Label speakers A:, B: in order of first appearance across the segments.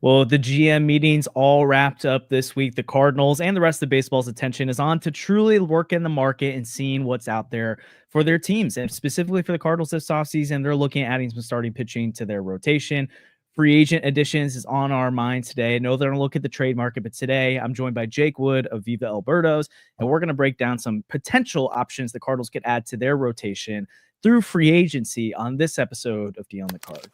A: Well, the GM meetings all wrapped up this week. The Cardinals and the rest of baseball's attention is on to truly work in the market and seeing what's out there for their teams. And specifically for the Cardinals this offseason, they're looking at adding some starting pitching to their rotation. Free agent additions is on our minds today. I know they're going to look at the trade market, but today I'm joined by Jake Wood of Viva Alberto's, and we're going to break down some potential options the Cardinals could add to their rotation through free agency on this episode of Deal on the Card.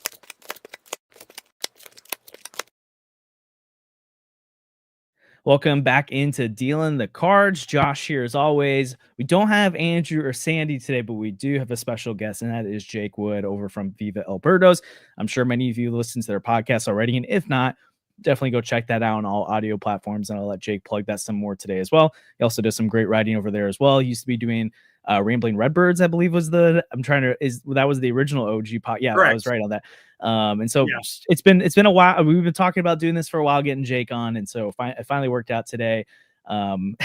A: Welcome back into Dealing the Cards. Josh here as always. We don't have Andrew or Sandy today, but we do have a special guest, and that is Jake Wood over from Viva Alberto's. I'm sure many of you listen to their podcast already, and if not, definitely go check that out on all audio platforms, and I'll let Jake plug that some more today as well. He also does some great writing over there as well. He used to be doing Rambling Redbirds, I believe was that was the original OG pod. Yeah, correct. I was right on that. And so it's been a while. We've been talking about doing this for a while, getting Jake on. And so it finally worked out today.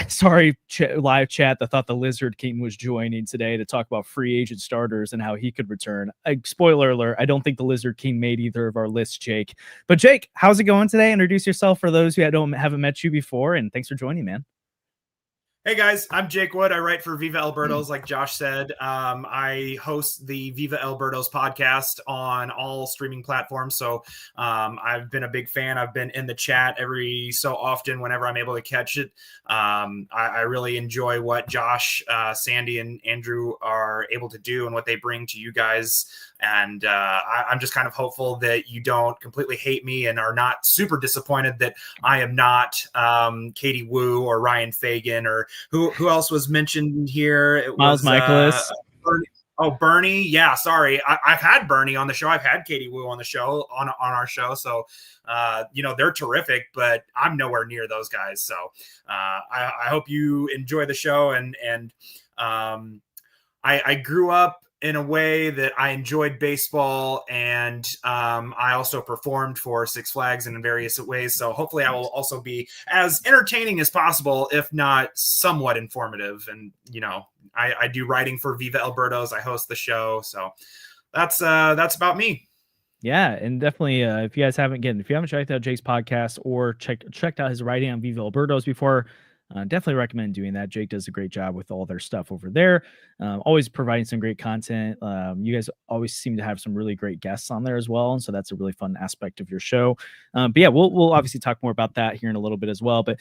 A: Sorry, live chat. I thought the Lizard King was joining today to talk about free agent starters and how he could return. Spoiler alert, I don't think the Lizard King made either of our lists, Jake. But Jake, how's it going today? Introduce yourself for those who haven't met you before. And thanks for joining, man.
B: Hey guys, I'm Jake Wood. I write for Viva Alberto's, like Josh said. I host the Viva Alberto's podcast on all streaming platforms. So I've been a big fan. I've been in the chat every so often whenever I'm able to catch it. I really enjoy what Josh, Sandy, and Andrew are able to do and what they bring to you guys. And I'm just kind of hopeful that you don't completely hate me and are not super disappointed that I am not Katie Wu or Ryan Fagan or who else was mentioned here? It
A: Miles
B: was
A: Michaelis.
B: Bernie. Yeah, sorry. I've had Bernie on the show. I've had Katie Wu on the show, on our show. So, they're terrific, but I'm nowhere near those guys. So I hope you enjoy the show. And I grew up in a way that I enjoyed baseball, and I also performed for Six Flags in various ways. So hopefully I will also be as entertaining as possible, if not somewhat informative. And, I do writing for Viva Alberto's. I host the show. So that's about me.
A: Yeah, and definitely, if you haven't checked out Jake's podcast or checked out his writing on Viva Alberto's before, definitely recommend doing that. Jake does a great job with all their stuff over there. Always providing some great content. You guys always seem to have some really great guests on there as well. And so that's a really fun aspect of your show. But yeah, we'll obviously talk more about that here in a little bit as well. But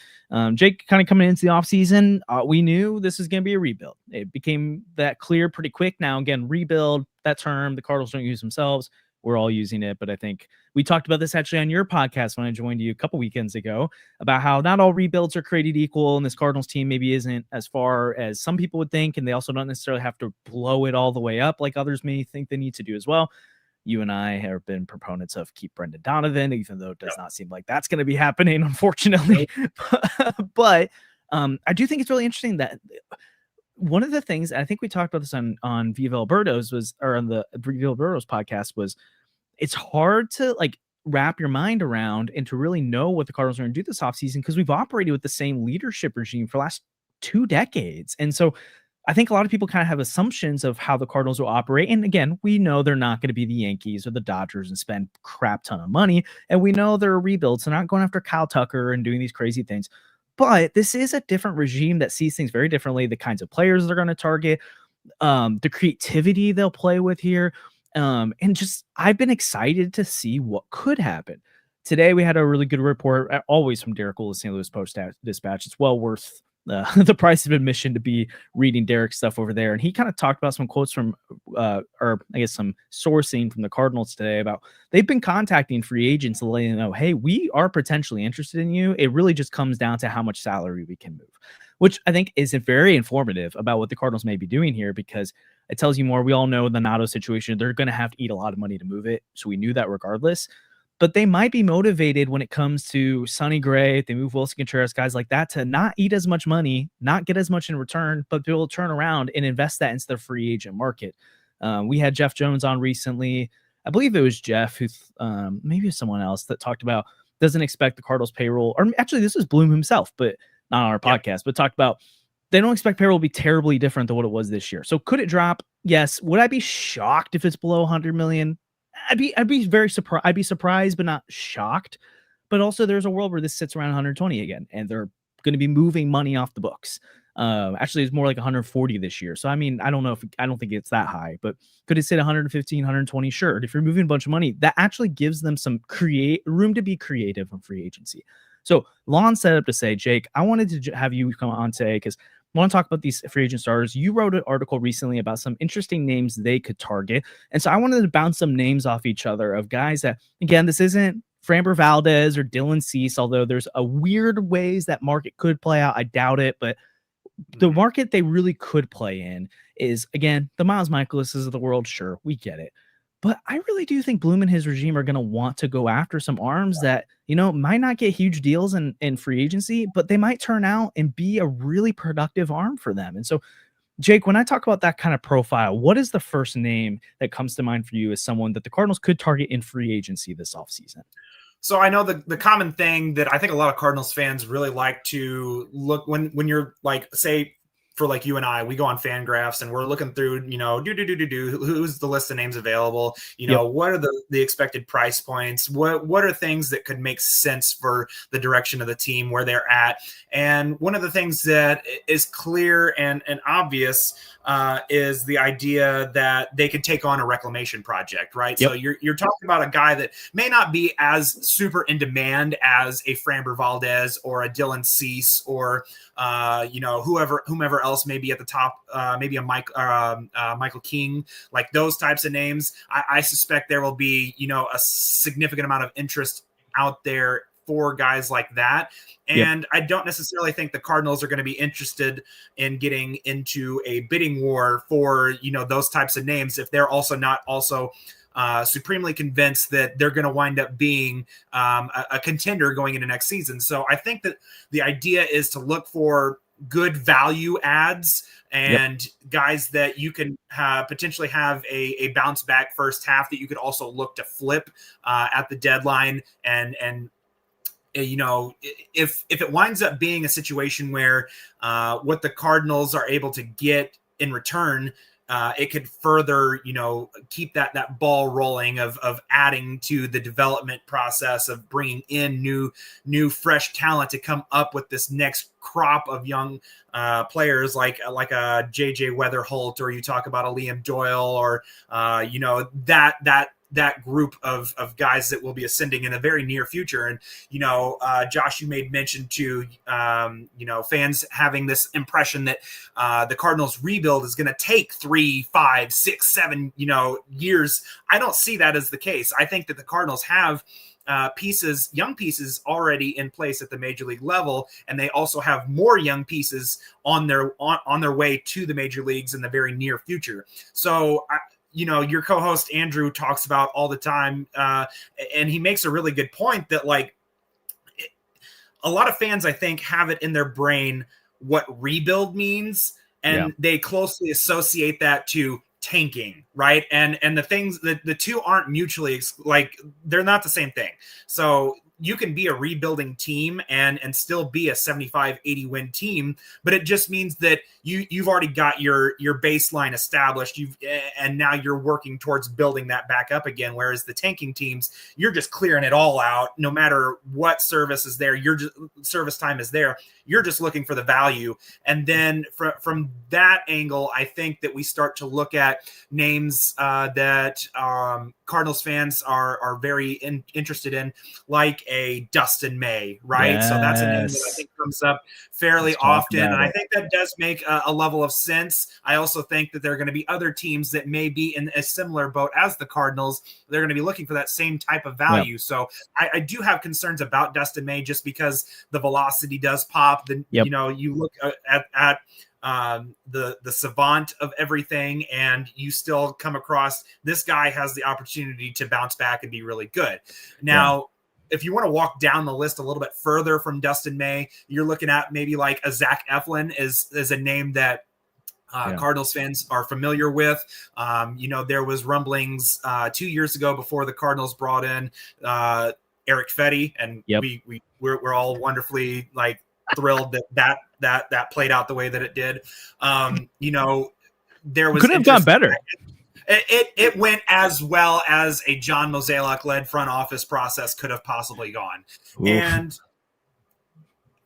A: Jake, kind of coming into the offseason, we knew this is going to be a rebuild. It became that clear pretty quick. Now, again, rebuild, that term, the Cardinals don't use themselves. We're all using it, but I think we talked about this actually on your podcast when I joined you a couple weekends ago about how not all rebuilds are created equal, and this Cardinals team maybe isn't as far as some people would think, and they also don't necessarily have to blow it all the way up like others may think they need to do as well. You and I have been proponents of keep Brendan Donovan, even though it does not seem like that's going to be happening, unfortunately. But I do think it's really interesting that one of the things, I think we talked about this on Viva Alberto's on the Viva Alberto's podcast, was it's hard to wrap your mind around and to really know what the Cardinals are going to do this offseason, because we've operated with the same leadership regime for the last 2 decades. And so I think a lot of people kind of have assumptions of how the Cardinals will operate. And again, we know they're not going to be the Yankees or the Dodgers and spend crap ton of money. And we know they're rebuilds. They're not going after Kyle Tucker and doing these crazy things. But this is a different regime that sees things very differently. The kinds of players they're going to target, the creativity they'll play with here. And just, I've been excited to see what could happen. Today, we had a really good report, always from Derek Gould of St. Louis Post-Dispatch. It's well worth the price of admission to be reading Derek's stuff over there. And he kind of talked about some quotes from, some sourcing from the Cardinals today about they've been contacting free agents to let them know, hey, we are potentially interested in you. It really just comes down to how much salary we can move, which I think is very informative about what the Cardinals may be doing here, because it tells you more. We all know the Nato situation. They're going to have to eat a lot of money to move it. So we knew that regardless. But they might be motivated when it comes to Sonny Gray, if they move Wilson Contreras, guys like that, to not eat as much money, not get as much in return, but be able to turn around and invest that into the free agent market. We had Jeff Jones on recently. I believe it was Jeff, who maybe someone else, that talked about doesn't expect the Cardinals payroll, or actually this is Bloom himself, but not on our podcast, but talked about they don't expect payroll to be terribly different than what it was this year. So could it drop? Yes. Would I be shocked if it's below 100 million? I'd be very surprised. I'd be surprised, but not shocked. but also there's a world where this sits around 120 again, and they're going to be moving money off the books. Actually, it's more like 140 this year. So, I mean, I don't think it's that high, but could it sit 115, 120? Sure. If you're moving a bunch of money, that actually gives them some room to be creative on free agency. So, Lon set up to say, Jake, I wanted to have you come on today because I want to talk about these free agent starters. You wrote an article recently about some interesting names they could target. And so I wanted to bounce some names off each other of guys that, again, this isn't Framber Valdez or Dylan Cease, although there's a weird ways that market could play out. I doubt it, but the market they really could play in is, again, the Miles Michaelises of the world. Sure, we get it. But I really do think Bloom and his regime are going to want to go after some arms that, might not get huge deals in free agency, but they might turn out and be a really productive arm for them. And so, Jake, when I talk about that kind of profile, what is the first name that comes to mind for you as someone that the Cardinals could target in free agency this offseason?
B: So I know the common thing that I think a lot of Cardinals fans really like to look when you're like, say, for like you and I, we go on Fangraphs and we're looking through, who's the list of names available, what are the expected price points, what are things that could make sense for the direction of the team where they're at. And one of the things that is clear and obvious is the idea that they could take on a reclamation project, right? Yep. So you're talking about a guy that may not be as super in demand as a Framber Valdez or a Dylan Cease or whomever else may be at the top, maybe a Michael King, like those types of names. I suspect there will be, a significant amount of interest out there for guys like that. And yep. I don't necessarily think the Cardinals are going to be interested in getting into a bidding war for, those types of names if they're also not supremely convinced that they're going to wind up being a contender going into next season. So I think that the idea is to look for good value adds and guys that you can potentially have a bounce back first half that you could also look to flip at the deadline. And if it winds up being a situation where what the Cardinals are able to get in return, it could further, keep that ball rolling of adding to the development process of bringing in new fresh talent to come up with this next crop of young players like a JJ Weatherholt, or you talk about a Liam Doyle, or that group of guys that will be ascending in a very near future. And, Josh, you made mention to, fans having this impression that the Cardinals rebuild is going to take 3, 5, 6, 7, years. I don't see that as the case. I think that the Cardinals have young pieces already in place at the major league level, and they also have more young pieces on their way to the major leagues in the very near future. So your co-host Andrew talks about all the time, and he makes a really good point that a lot of fans, I think, have it in their brain what rebuild means, and they closely associate that to tanking, right? And the things that the two aren't mutually they're not the same thing. So you can be a rebuilding team and still be a 75-80 win team, but it just means that you've already got your baseline established. And now you're working towards building that back up again. Whereas the tanking teams, you're just clearing it all out. No matter what service is there, service time is there. You're just looking for the value. And then from that angle, I think that we start to look at names that Cardinals fans are very interested in, like a Dustin May, right? Yes. So that's a name that I think comes up fairly often. And I think that does make a level of sense. I also think that there are going to be other teams that may be in a similar boat as the Cardinals. They're going to be looking for that same type of value. Yep. So I do have concerns about Dustin May just because the velocity does pop. You look at the savant of everything, and you still come across this guy has the opportunity to bounce back and be really good. Now, if you want to walk down the list a little bit further from Dustin May, you're looking at maybe like a Zach Eflin is a name that Cardinals fans are familiar with. There was rumblings 2 years ago before the Cardinals brought in Eric Fetty, and we're all wonderfully thrilled that played out the way that it did. There was
A: couldn't have gone better.
B: It went as well as a John Mozeliak led front office process could have possibly gone. Oof. And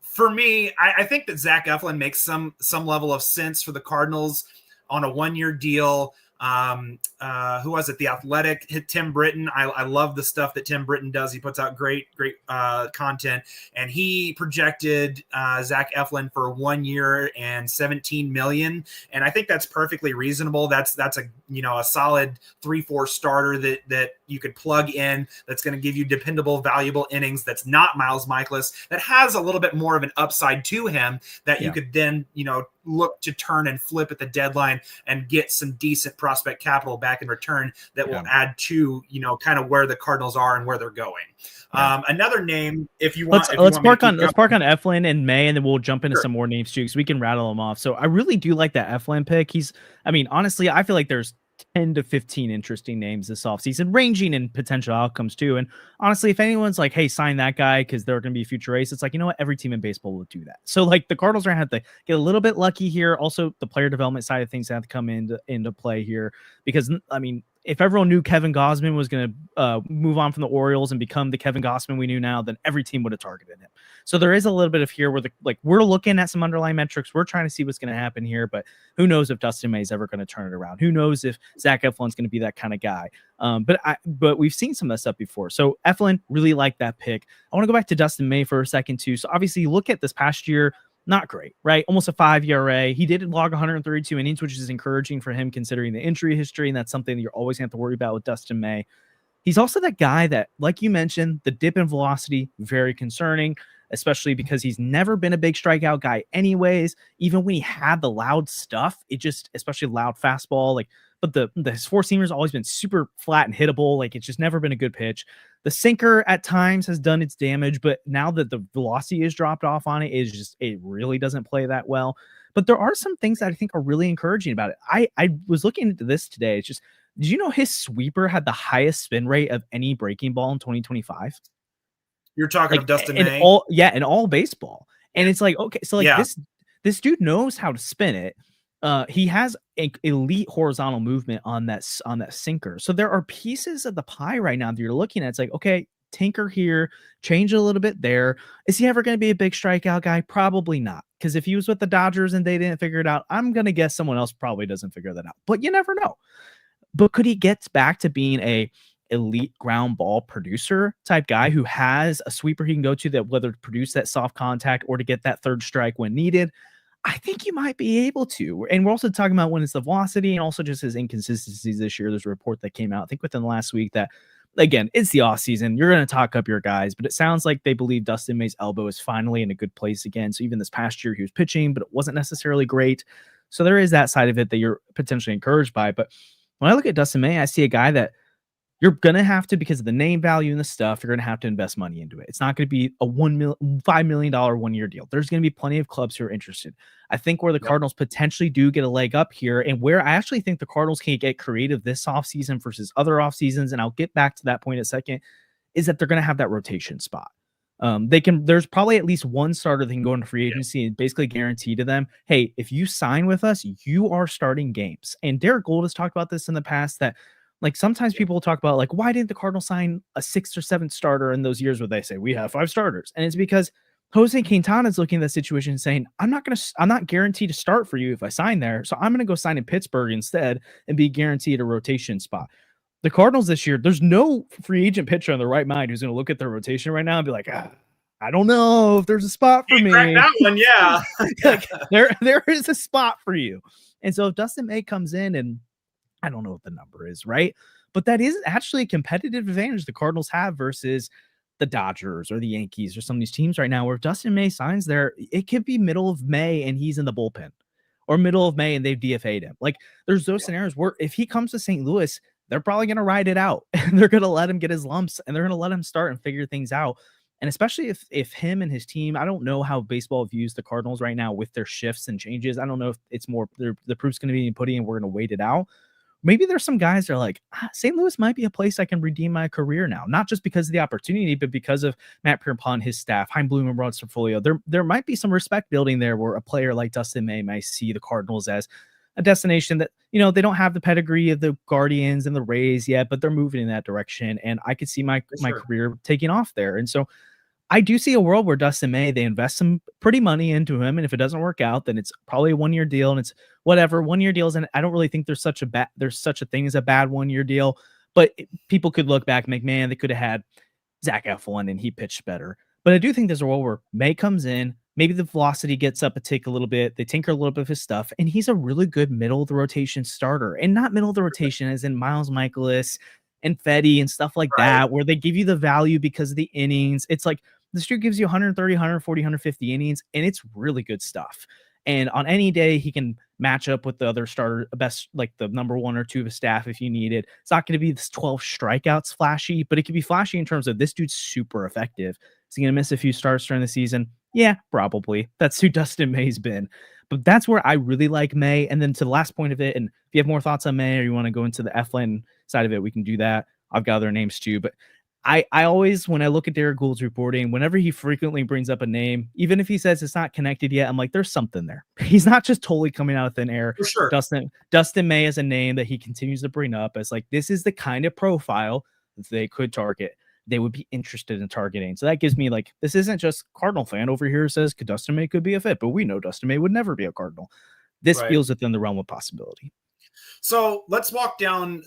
B: for me, I think that Zach Eflin makes some level of sense for the Cardinals on a 1-year deal. Who was it? The Athletic hit Tim Britton. I love the stuff that Tim Britton does. He puts out great content, and he projected Zach Eflin for 1 year and $17 million. And I think that's perfectly reasonable. That's a solid 3-4 starter that you could plug in. That's going to give you dependable, valuable innings. That's not Miles Michaelis. That has a little bit more of an upside to him that you could then look to turn and flip at the deadline and get some decent prospect capital back in return that will add to, kind of where the Cardinals are and where they're going. Another name, if you want,
A: let's park on Eflin and May, and then we'll jump into some more names too, because we can rattle them off. So I really do like that Eflin pick. Honestly, I feel like there's 10 to 15 interesting names this offseason, ranging in potential outcomes too. And honestly, if anyone's like, hey, sign that guy because they're going to be a future ace, it's like, you know what? Every team in baseball will do that. So like the Cardinals are going to have to get a little bit lucky here. Also, the player development side of things have to come into play here, because if everyone knew Kevin Gausman was going to move on from the Orioles and become the Kevin Gausman we knew now, then every team would have targeted him. So there is a little bit of here where we're looking at some underlying metrics. We're trying to see what's going to happen here, but who knows if Dustin May is ever going to turn it around? Who knows if Zach Eflin's going to be that kind of guy? But we've seen some of that stuff before. So Eflin, really like that pick. I want to go back to Dustin May for a second too. So obviously you look at this past year, not great, right? Almost a 5 ERA. He did log 132 innings, which is encouraging for him considering the injury history, and that's something that you're always going to have to worry about with Dustin May. He's also that guy that, like you mentioned, the dip in velocity, very concerning, especially because he's never been a big strikeout guy anyways. Even when he had the loud stuff, it just, especially loud fastball, but his four-seamer's always been super flat and hittable. It's just never been a good pitch. The sinker at times has done its damage, but now that the velocity is dropped off on it, it really doesn't play that well. But there are some things that I think are really encouraging about it. I was looking into this today. It's just, did you know his sweeper had the highest spin rate of any breaking ball in 2025?
B: You're talking of Dustin May?
A: In all baseball. And it's like, okay, so this dude knows how to spin it. He has elite horizontal movement on that sinker. So there are pieces of the pie right now that you're looking at. It's like, okay, tinker here, change a little bit there. Is he ever going to be a big strikeout guy? Probably not. Because if he was with the Dodgers and they didn't figure it out, I'm going to guess someone else probably doesn't figure that out. But you never know. But could he get back to being a elite ground ball producer type guy who has a sweeper he can go to that, whether to produce that soft contact or to get that third strike when needed? I think you might be able to. And we're also talking about when it's the velocity and also just his inconsistencies this year. There's a report that came out, I think within the last week, that, again, it's the offseason. You're going to talk up your guys, but it sounds like they believe Dustin May's elbow is finally in a good place again. So even this past year, he was pitching, but it wasn't necessarily great. So there is that side of it that you're potentially encouraged by. But when I look at Dustin May, I see a guy that you're going to have to, because of the name value and the stuff, you're going to have to invest money into it. It's not going to be a $5 million 1-year deal. There's going to be plenty of clubs who are interested. I think where the Cardinals potentially do get a leg up here, and where I actually think the Cardinals can get creative this offseason versus other off seasons, and I'll get back to that point in a second, is that they're going to have that rotation spot. There's probably at least one starter that can go into free agency and basically guarantee to them, hey, if you sign with us, you are starting games. And Derek Gould has talked about this in the past, that sometimes people will talk about why didn't the Cardinals sign a 6th or 7th starter in those years where they say we have 5 starters? And it's because Jose Quintana is looking at that situation and saying, I'm not guaranteed to start for you if I sign there. So I'm going to go sign in Pittsburgh instead and be guaranteed a rotation spot. The Cardinals this year, there's no free agent pitcher on the right mind who's going to look at their rotation right now and be like, I don't know if there's a spot for me.
B: That one, yeah.
A: there is a spot for you. And so if Dustin May comes in, and I don't know what the number is, right? But that is actually a competitive advantage the Cardinals have versus the Dodgers or the Yankees or some of these teams right now, where if Dustin May signs there, it could be middle of May and he's in the bullpen, or middle of May and they've DFA'd him. There's those scenarios where if he comes to St. Louis, they're probably going to ride it out and they're going to let him get his lumps and they're going to let him start and figure things out. And especially if him and his team, I don't know how baseball views the Cardinals right now with their shifts and changes. I don't know if it's more the proof's going to be in putting and we're going to wait it out. Maybe there's some guys that are like, St. Louis might be a place I can redeem my career now, not just because of the opportunity, but because of Matt Pierpont, his staff, Chaim Bloom, and Rod Serfolio. There might be some respect building there where a player like Dustin May might see the Cardinals as a destination that, they don't have the pedigree of the Guardians and the Rays yet, but they're moving in that direction. And I could see my career taking off there. And so I do see a world where Dustin May, they invest some pretty money into him. And if it doesn't work out, then it's probably a 1-year deal, and it's whatever 1-year deals. And I don't really think there's such a thing as a bad 1-year deal, but people could look back and make, man, they could have had Zach Eflin and he pitched better. But I do think there's a world where May comes in, maybe the velocity gets up a tick a little bit, they tinker a little bit of his stuff, and he's a really good middle of the rotation starter. And not middle of the rotation as in Miles Michaelis and Fetty and stuff like that, where they give you the value because of the innings. It's like this dude gives you 130, 140, 150 innings, and it's really good stuff. And on any day, he can match up with the other starter, best, like the number 1 or 2 of his staff if you need it. It's not going to be this 12 strikeouts flashy, but it could be flashy in terms of this dude's super effective. Is he going to miss a few starts during the season? Yeah, probably. That's who Dustin May's been. But that's where I really like May. And then to the last point of it, and if you have more thoughts on May or you want to go into the Eflin side of it, we can do that. I've got other names too. But I always, when I look at Derek Gould's reporting, whenever he frequently brings up a name, even if he says it's not connected yet, I'm like, there's something there. He's not just totally coming out of thin air.
B: For sure.
A: Dustin May is a name that he continues to bring up as like, this is the kind of profile that they could target. They would be interested in targeting. So that gives me like, this isn't just Cardinal fan over here says Dustin May could be a fit, but we know Dustin May would never be a Cardinal. This feels within the realm of possibility.
B: So let's walk down,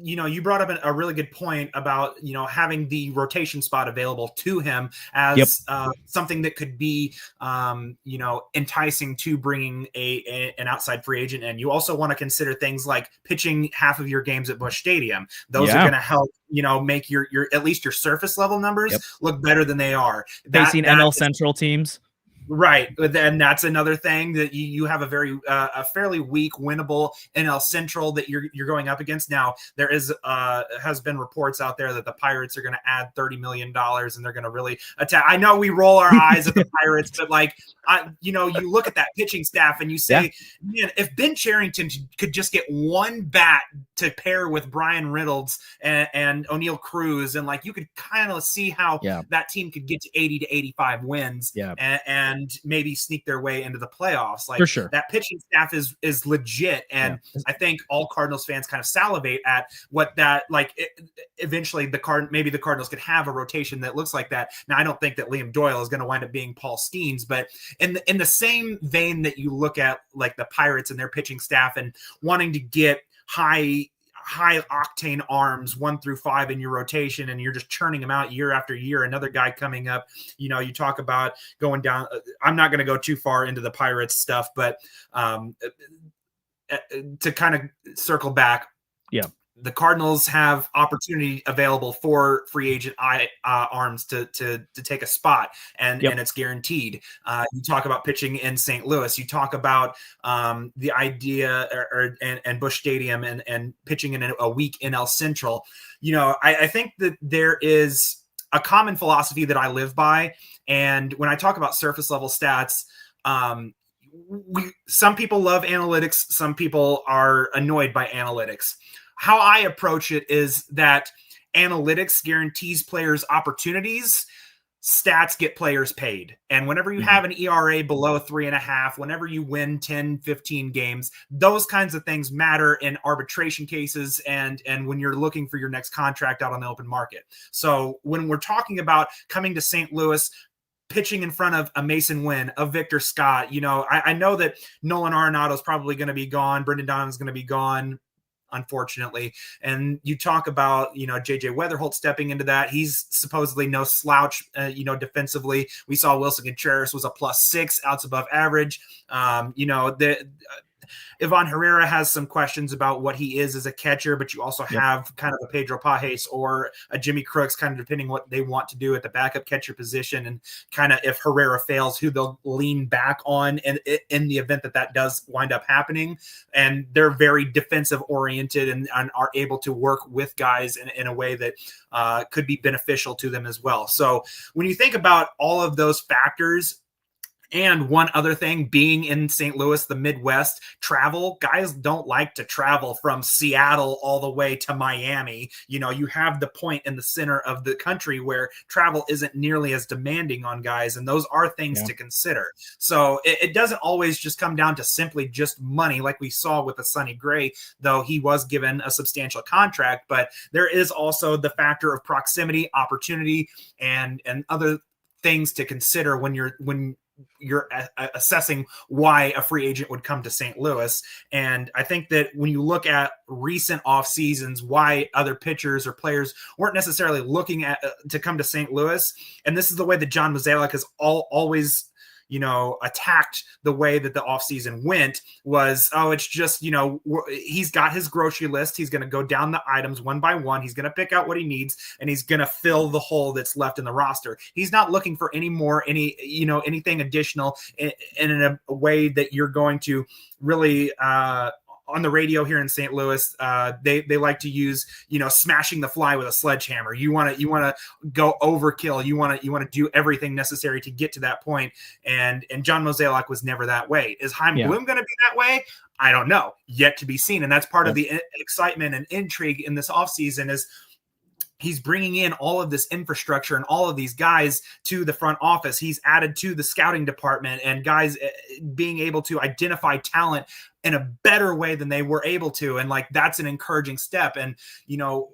B: you brought up a really good point about, having the rotation spot available to him as something that could be, enticing to bringing an outside free agent. And you also want to consider things like pitching half of your games at Busch Stadium. Those are going to help, make your at least your surface level numbers look better than they are.
A: Facing NL Central teams.
B: Right. And that's another thing that you have a fairly weak winnable NL Central that you're going up against. Now there has been reports out there that the Pirates are going to add $30 million and they're going to really attack. I know we roll our eyes at the Pirates, but you look at that pitching staff and you say, man, if Ben Cherington could just get one bat to pair with Brian Reynolds and O'Neal Cruz, and you could kind of see how that team could get to 80 to 85 wins and maybe sneak their way into the playoffs.
A: For sure.
B: That pitching staff is legit. And I think all Cardinals fans kind of salivate at what that, eventually the Cardinals could have a rotation that looks like that. Now, I don't think that Liam Doyle is going to wind up being Paul Skeens, but in the same vein that you look at the Pirates and their pitching staff and wanting to get high octane arms 1 through 5 in your rotation, and you're just churning them out year after year. Another guy coming up, you talk about going down. I'm not going to go too far into the Pirates stuff, but to kind of circle back. Yeah. The Cardinals have opportunity available for free agent arms to take a spot, and it's guaranteed. You talk about pitching in St. Louis. You talk about the idea and Busch Stadium and pitching in a week in NL Central. I think that there is a common philosophy that I live by, and when I talk about surface level stats, some people love analytics. Some people are annoyed by analytics. How I approach it is that analytics guarantees players opportunities, stats get players paid. And whenever you have an ERA below 3.5, whenever you win 10, 15 games, those kinds of things matter in arbitration cases and when you're looking for your next contract out on the open market. So when we're talking about coming to St. Louis, pitching in front of a Mason Wynn, a Victor Scott, I know that Nolan Arenado is probably going to be gone. Brendan Donovan's going to be gone, unfortunately. And you talk about, JJ Weatherholt stepping into that. He's supposedly no slouch, defensively. We saw Wilson Contreras was a +6, outs above average. Ivan Herrera has some questions about what he is as a catcher, but you also have kind of a Pedro Pajes or a Jimmy Crooks, kind of depending what they want to do at the backup catcher position, and kind of if Herrera fails, who they'll lean back on in the event that does wind up happening. And they're very defensive oriented and are able to work with guys in a way that could be beneficial to them as well. So when you think about all of those factors, And one other thing, being in St. Louis, the Midwest, travel, guys don't like to travel from Seattle all the way to Miami. You know, you have the point in the center of the country where travel isn't nearly as demanding on guys. And those are things to consider. So it doesn't always just come down to simply just money, like we saw with the Sonny Gray, though he was given a substantial contract. But there is also the factor of proximity, opportunity, and other things to consider when you're assessing why a free agent would come to St. Louis. And I think that when you look at recent off seasons, why other pitchers or players weren't necessarily looking at to come to St. Louis. And this is the way that John Mozeliak has always, you know, attacked the way that the offseason went was, oh, it's just, you know, he's got his grocery list. He's going to go down the items one by one. He's going to pick out what he needs, and he's going to fill the hole that's left in the roster. He's not looking for anything additional in a way that you're going to really, on the radio here in St. Louis, they like to use, you know, smashing the fly with a sledgehammer. You want to go overkill. You want to do everything necessary to get to that point. And John Mozeliak was never that way. Is Chaim Bloom going to be that way? I don't know. Yet to be seen. And that's part of the excitement and intrigue in this offseason is he's bringing in all of this infrastructure and all of these guys to the front office. He's added to the scouting department and guys being able to identify talent in a better way than they were able to. And like, that's an encouraging step. And, you know,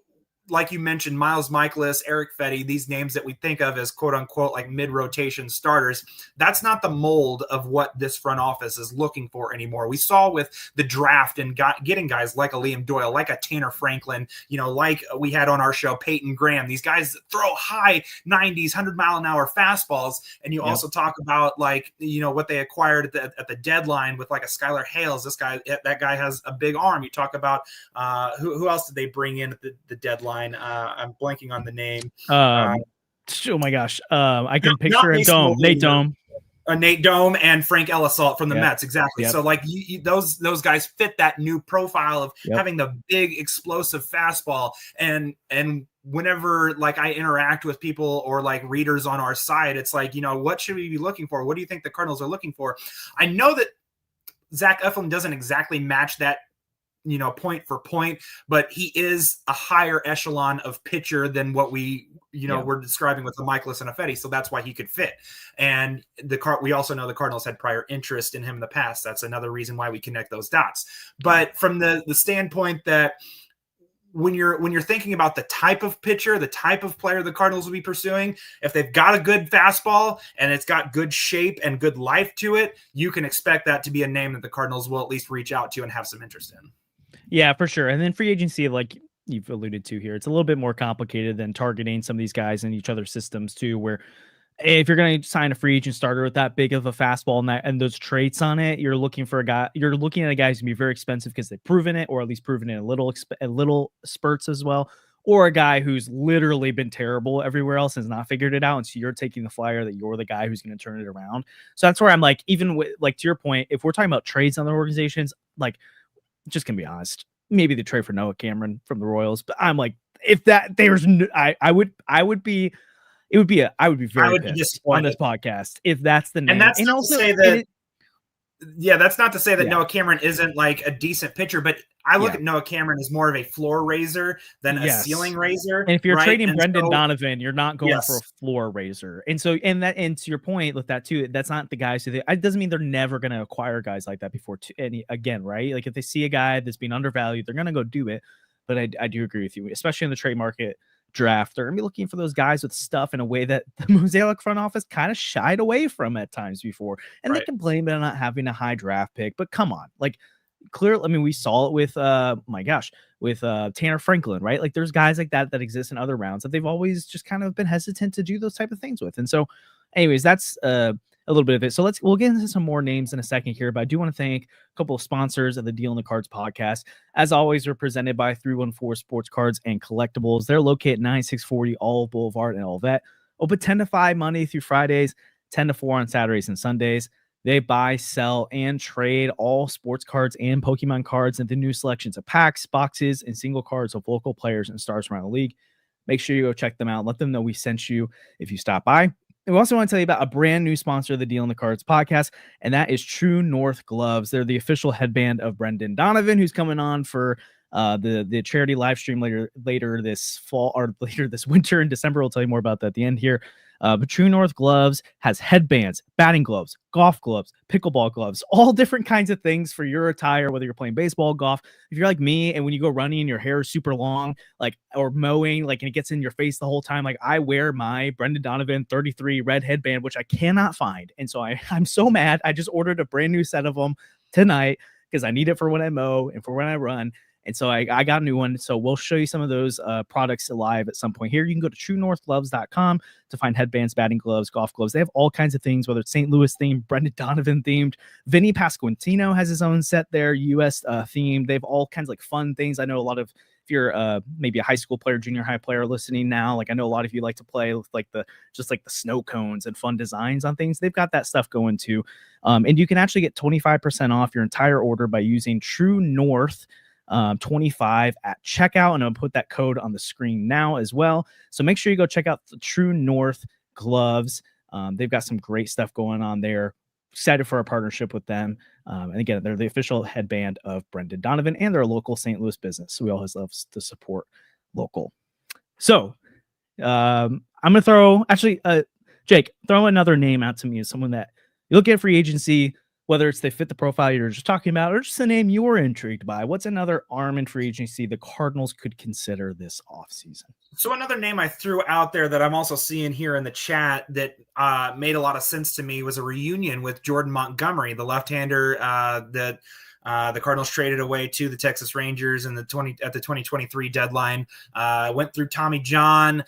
B: like you mentioned, Miles Michaelis, Eric Fetty, these names that we think of as quote unquote like mid-rotation starters, that's not the mold of what this front office is looking for anymore. We saw with the draft and getting guys like a Liam Doyle, like a Tanner Franklin, you know, like we had on our show, Peyton Graham, these guys that throw high 90s, 100-mile-an-hour fastballs. And you also talk about like, you know, what they acquired at the deadline with like a Skylar Hales. That guy has a big arm. You talk about who else did they bring in at the deadline? I'm blanking on the name.
A: Oh my gosh. I can picture him. Nate Dome.
B: Nate Dome and Frank Elisalt from the Mets. Exactly. So like those guys fit that new profile of having the big explosive fastball. And whenever like I interact with people or like readers on our site, it's like, you know, what should we be looking for? What do you think the Cardinals are looking for? I know that Zach Eflin doesn't exactly match that, you know, point for point, but he is a higher echelon of pitcher than what we, you know, we're describing with the Michaelis and a Fetty. So that's why he could fit. And we also know the Cardinals had prior interest in him in the past. That's another reason why we connect those dots. But from the standpoint that when you're thinking about the type of pitcher, the type of player the Cardinals will be pursuing, if they've got a good fastball and it's got good shape and good life to it, you can expect that to be a name that the Cardinals will at least reach out to and have some interest in.
A: Yeah, for sure. And then free agency, like you've alluded to here, it's a little bit more complicated than targeting some of these guys in each other's systems too, where if you're going to sign a free agent starter with that big of a fastball and those traits on it, you're looking at a guy who's going to be very expensive because they've proven it, or at least proven it a little spurts as well, or a guy who's literally been terrible everywhere else and has not figured it out. And so you're taking the flyer that you're the guy who's going to turn it around. So that's where I'm like, even with, like, to your point, if we're talking about trades on the organizations, like, just gonna be honest, maybe the trade for Noah Cameron from the Royals, but I'm like, if that there's no, I would be very pissed on this podcast if that's the name.
B: And that's not to say that that's not to say that Noah Cameron isn't like a decent pitcher, but I look at Noah Cameron as more of a floor raiser than a ceiling raiser.
A: And if you're trading Brendan Donovan, you're not going for a floor raiser. And so, and to your point with that too, that's not the guys who it doesn't mean they're never going to acquire guys like that before again, right? Like if they see a guy that's being undervalued, they're going to go do it. But I do agree with you, especially in the trade market draft. They're going to be looking for those guys with stuff in a way that the Mozeliak front office kind of shied away from at times before. And they can blame it on not having a high draft pick, but come on, like, clearly, I mean, we saw it with Tanner Franklin, right? Like there's guys like that exist in other rounds that they've always just kind of been hesitant to do those type of things with. And so anyways, that's a little bit of it. So we'll get into some more names in a second here, but I do want to thank a couple of sponsors of the Deal in the Cards podcast. As always, we're presented by 314 Sports Cards and Collectibles. They're located at 9640 Olive Boulevard in Olivet. Open 10 to 5 Monday through Fridays, 10 to 4 on Saturdays and Sundays. They buy, sell, and trade all sports cards and Pokemon cards and the new selections of packs, boxes, and single cards of local players and stars around the league. Make sure you go check them out. Let them know we sent you if you stop by. We also want to tell you about a brand new sponsor of the Deal in the Cards podcast, and that is True North Gloves. They're the official headband of Brendan Donovan, who's coming on for the charity live stream later this fall or later this winter in December. We'll tell you more about that at the end here. But True North Gloves has headbands, batting gloves, golf gloves, pickleball gloves, all different kinds of things for your attire, whether you're playing baseball, golf. If you're like me and when you go running and your hair is super long, like, or mowing, like, and it gets in your face the whole time, like, I wear my Brendan Donovan 33 red headband, which I cannot find. And so I'm so mad. I just ordered a brand new set of them tonight because I need it for when I mow and for when I run. And so I got a new one. So we'll show you some of those products live at some point here. You can go to truenorthgloves.com to find headbands, batting gloves, golf gloves. They have all kinds of things, whether it's St. Louis themed, Brendan Donovan themed. Vinny Pasquantino has his own set there, U.S. Themed. They have all kinds of like fun things. I know a lot of, if you're maybe a high school player, junior high player listening now, like I know a lot of you like to play with like the snow cones and fun designs on things. They've got that stuff going too. And you can actually get 25% off your entire order by using True North 25 at checkout, and I'll put that code on the screen now as well. So make sure you go check out the True North gloves. They've got some great stuff going on there. Excited for our partnership with them. And again, they're the official headband of Brendan Donovan, and they're a local St. Louis business. So we always love to support local. So I'm going to throw, actually, Jake, throw another name out to me as someone that you look at free agency, whether it's they fit the profile you're just talking about or just a name you're intrigued by. What's another arm in free agency the Cardinals could consider this offseason?
B: So another name I threw out there that I'm also seeing here in the chat that made a lot of sense to me was a reunion with Jordan Montgomery, the left-hander that the Cardinals traded away to the Texas Rangers at the 2023 deadline. Went through Tommy John.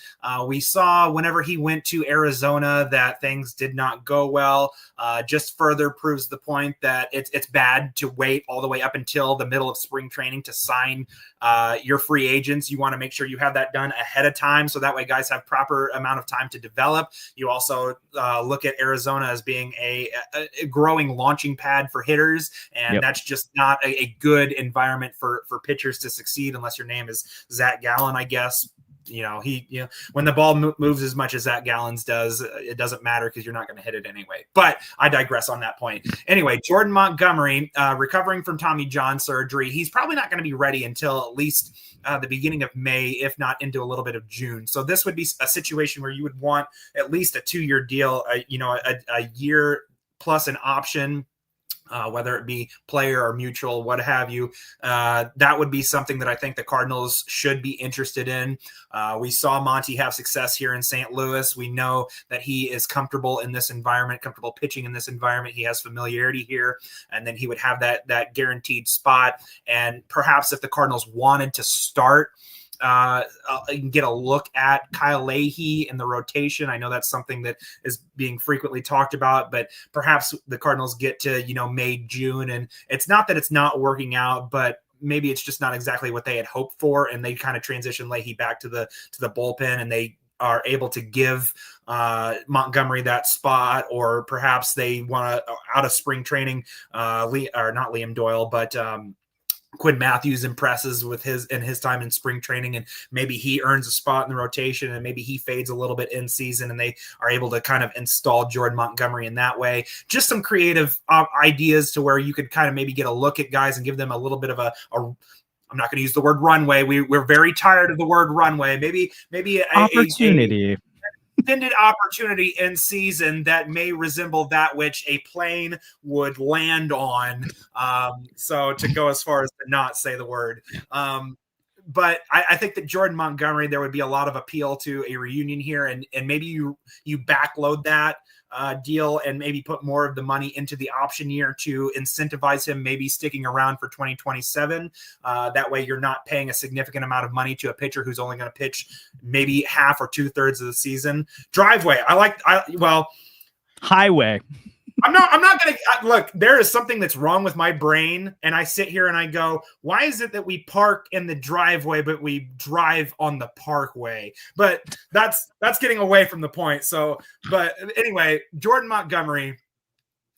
B: We saw whenever he went to Arizona that things did not go well. Just further proves the point that it's bad to wait all the way up until the middle of spring training to sign your free agents. You want to make sure you have that done ahead of time, so that way guys have proper amount of time to develop. You also look at Arizona as being a growing launching pad for hitters, and that's just not a good environment for pitchers to succeed unless your name is Zach Gallen, I guess. When the ball moves as much as Zach Gallen's does, it doesn't matter because you're not going to hit it anyway. But I digress on that point. Anyway, Jordan Montgomery, recovering from Tommy John surgery. He's probably not going to be ready until at least the beginning of May, if not into a little bit of June. So this would be a situation where you would want at least a 2-year deal, a year plus an option. Whether it be player or mutual, what have you, that would be something that I think the Cardinals should be interested in. We saw Monty have success here in St. Louis. We know that he is comfortable in this environment, comfortable pitching in this environment. He has familiarity here, and then he would have that guaranteed spot. And perhaps if the Cardinals wanted to start, get a look at Kyle Leahy in the rotation. I know that's something that is being frequently talked about, but perhaps the Cardinals get to, May, June, and it's not that it's not working out, but maybe it's just not exactly what they had hoped for. And they kind of transition Leahy back to the bullpen, and they are able to give Montgomery that spot, or perhaps they want to, out of spring training, not Liam Doyle, but Quinn Matthews impresses with his time in spring training, and maybe he earns a spot in the rotation, and maybe he fades a little bit in season, and they are able to kind of install Jordan Montgomery in that way. Just some creative ideas to where you could kind of maybe get a look at guys and give them a little bit of I'm not going to use the word runway. We're very tired of the word runway. Maybe
A: opportunity.
B: Extended opportunity in season that may resemble that which a plane would land on. So to go as far as to not say the word. But I think that Jordan Montgomery, there would be a lot of appeal to a reunion here, and maybe you backload that deal and maybe put more of the money into the option year to incentivize him maybe sticking around for 2027. That way you're not paying a significant amount of money to a pitcher who's only going to pitch maybe half or 2/3 of the season. Driveway.
A: Highway.
B: I'm not going to look, there is something that's wrong with my brain. And I sit here and I go, why is it that we park in the driveway, but we drive on the parkway? But that's getting away from the point. So, but anyway, Jordan Montgomery,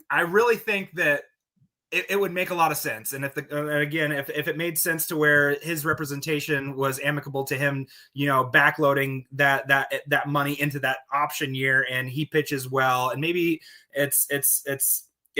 B: I really think that it would make a lot of sense. And if again, if it made sense to where his representation was amicable to him, backloading that money into that option year, and he pitches well, and maybe it's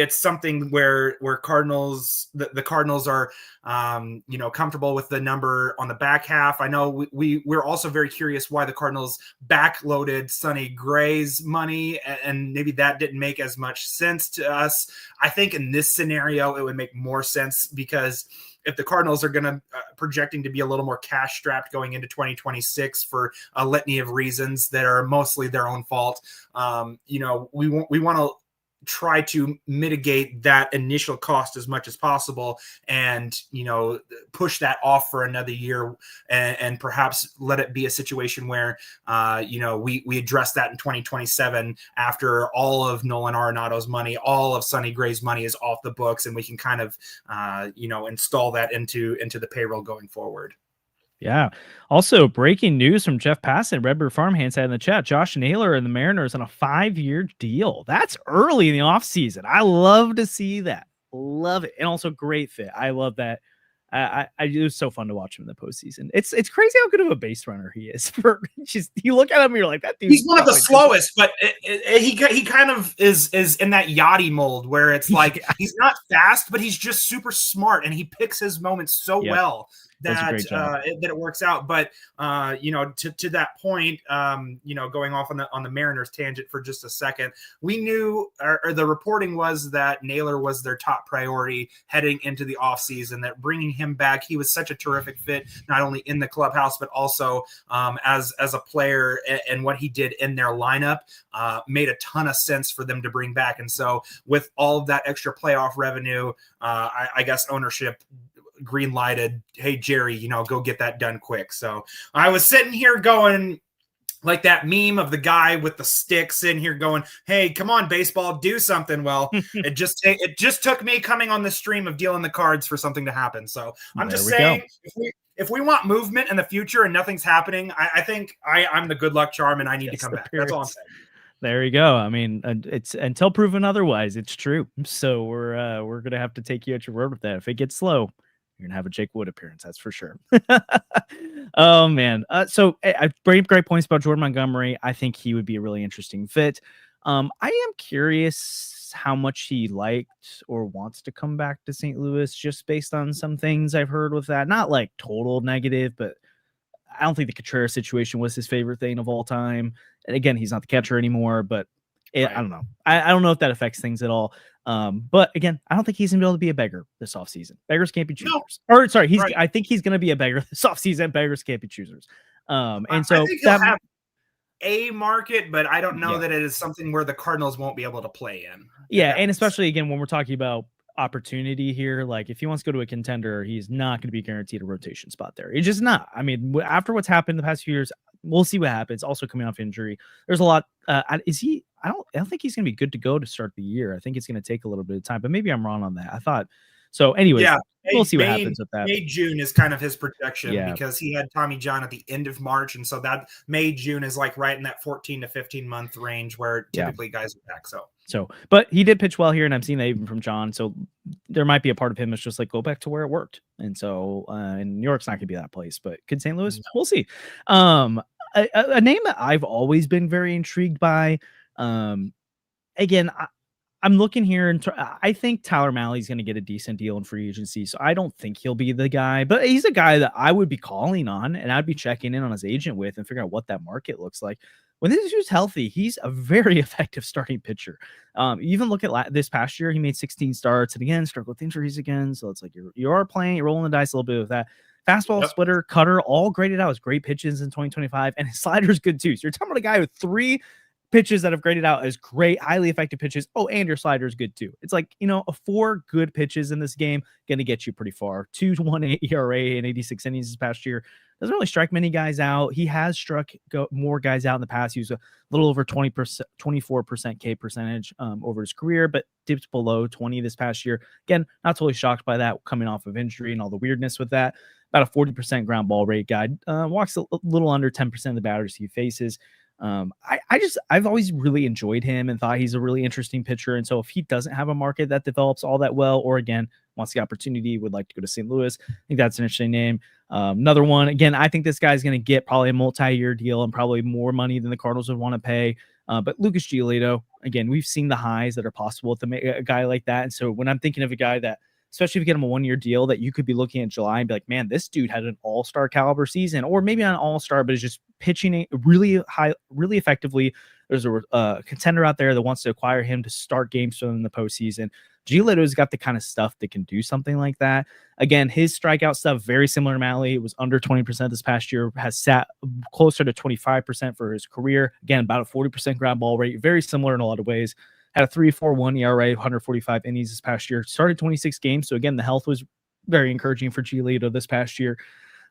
B: something where Cardinals, the Cardinals are, comfortable with the number on the back half. I know we're also very curious why the Cardinals backloaded Sonny Gray's money, and maybe that didn't make as much sense to us. I think in this scenario, it would make more sense, because if the Cardinals are going to projecting to be a little more cash strapped going into 2026 for a litany of reasons that are mostly their own fault, we want to try to mitigate that initial cost as much as possible, and push that off for another year, and perhaps let it be a situation where we address that in 2027 after all of Nolan Arenado's money, all of Sonny Gray's money is off the books, and we can kind of install that into the payroll going forward.
A: Yeah. Also, breaking news from Jeff Passan, Redbird Farmhand said in the chat, Josh Naylor and the Mariners on a 5-year deal. That's early in the offseason. I love to see that. Love it. And also great fit. I love that. It was so fun to watch him in the postseason. It's crazy how good of a base runner he is. You look at him and you're like, that dude.
B: He's one of the slowest, but he kind of is in that Yachty mold where it's like he's not fast, but he's just super smart, and he picks his moments so well that it works out. But to that point, going off on the Mariners tangent for just a second, we knew, or the reporting was that Naylor was their top priority heading into the offseason, that bringing him back, he was such a terrific fit, not only in the clubhouse, but also as a player, and what he did in their lineup made a ton of sense for them to bring back. And so with all of that extra playoff revenue, I guess ownership green lighted, hey Jerry, go get that done quick. So I was sitting here going like that meme of the guy with the sticks in here going, hey, come on, baseball, do something. Well, it just took me coming on the stream of dealing the cards for something to happen. So I'm just saying, if we want movement in the future and nothing's happening, I think I'm the good luck charm, and I need to come back. That's all I'm saying.
A: There you go. I mean, it's until proven otherwise, it's true. So we're gonna have to take you at your word with that. If it gets slow, you're gonna have a Jake Wood appearance, that's for sure. Oh man. So I great points about Jordan Montgomery. I think he would be a really interesting fit. I am curious how much he liked or wants to come back to St. Louis, just based on some things I've heard with that. Not like total negative, but I don't think the Contreras situation was his favorite thing of all time. And again, he's not the catcher anymore, but I don't know. I don't know if that affects things at all. But again, I don't think he's gonna be able to be a beggar this offseason. Beggars can't be choosers. No. Or sorry, I think he's gonna be a beggar this offseason. Beggars can't be choosers. And so
B: I think he'll have a market, but I don't know that it is something where the Cardinals won't be able to play in.
A: Yeah, and especially again when we're talking about opportunity here, like if he wants to go to a contender, he's not going to be guaranteed a rotation spot there. He's just not. I mean, after what's happened the past few years, we'll see what happens. Also coming off injury, there's a lot. Is he? I don't think he's going to be good to go to start the year. I think it's going to take a little bit of time, but maybe I'm wrong on that. I thought so. Anyways, we'll see what happens with that.
B: June is kind of his projection because he had Tommy John at the end of March, and so that June is like right in that 14 to 15 month range where typically guys are back.
A: So, but he did pitch well here, and I'm seeing that even from John. So there might be a part of him that's just like, go back to where it worked. And so, and New York's not going to be that place, but could St. Louis? We'll see. A name that I've always been very intrigued by. Again, I'm looking here, and I think Tyler Mahle is going to get a decent deal in free agency. So I don't think he'll be the guy, but he's a guy that I would be calling on, and I'd be checking in on his agent with and figuring out what that market looks like. When this dude's healthy, he's a very effective starting pitcher. Even look at this past year, he made 16 starts, and again, struggled with injuries again. So it's like you are playing, you're rolling the dice a little bit with that. Fastball, splitter, cutter, all graded out as great pitches in 2025, and his slider is good too. So you're talking about a guy with 3 pitches that have graded out as great, highly effective pitches. Oh, and your slider is good too. It's like, 4 good pitches in this game going to get you pretty far. 2.18 ERA in 86 innings this past year. Doesn't really strike many guys out. He has struck more guys out in the past. He was a little over 20%, 24% K percentage over his career, but dipped below 20 this past year. Again, not totally shocked by that coming off of injury and all the weirdness with that. About a 40% ground ball rate guy. Walks a little under 10% of the batters he faces. I've always really enjoyed him and thought he's a really interesting pitcher. And so if he doesn't have a market that develops all that well, or again, wants the opportunity, would like to go to St. Louis, I think that's an interesting name. Another one, again, I think this guy's going to get probably a multi-year deal and probably more money than the Cardinals would want to pay. But Lucas Giolito, again, we've seen the highs that are possible with a guy like that. And so when I'm thinking of a guy that, especially if you get him a 1-year deal, that you could be looking at July and be like, man, this dude had an all-star caliber season, or maybe not an all-star, but is just pitching really high, really effectively. There's a contender out there that wants to acquire him to start games for them in the postseason. Giolito's got the kind of stuff that can do something like that. Again, his strikeout stuff, very similar to Mahle. It was under 20% this past year, has sat closer to 25% for his career. Again, about a 40% ground ball rate, very similar in a lot of ways. Had a 3.41 ERA, 145 innings this past year. Started 26 games. So again, the health was very encouraging for Giolito this past year.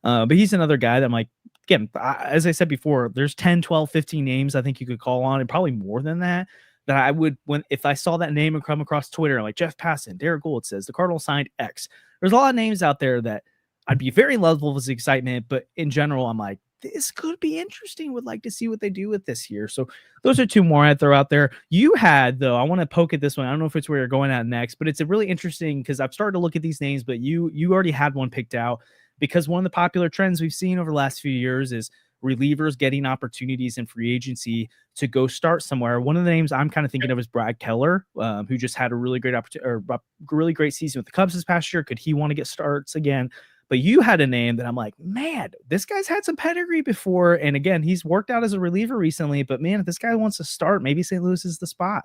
A: But he's another guy that I'm like, again, as I said before, there's 10, 12, 15 names I think you could call on, and probably more than that I would, if I saw that name and come across Twitter, like Jeff Passan, Derek Gould says the Cardinals signed X. There's a lot of names out there that I'd be very level of excitement, but in general, I'm like, this could be interesting. Would like to see what they do with this here. So those are two more I'd throw out there. You had, though, I want to poke at this one. I don't know if it's where you're going at next, but it's a really interesting because I've started to look at these names, but you already had one picked out, because one of the popular trends we've seen over the last few years is relievers getting opportunities in free agency to go start somewhere. One of the names I'm kind of thinking of is Brad Keller, who just had a really great opportunity, or really great season with the Cubs this past year. Could he want to get starts again? But you had a name that I'm like, man, this guy's had some pedigree before. And again, he's worked out as a reliever recently, but man, if this guy wants to start, maybe St. Louis is the spot.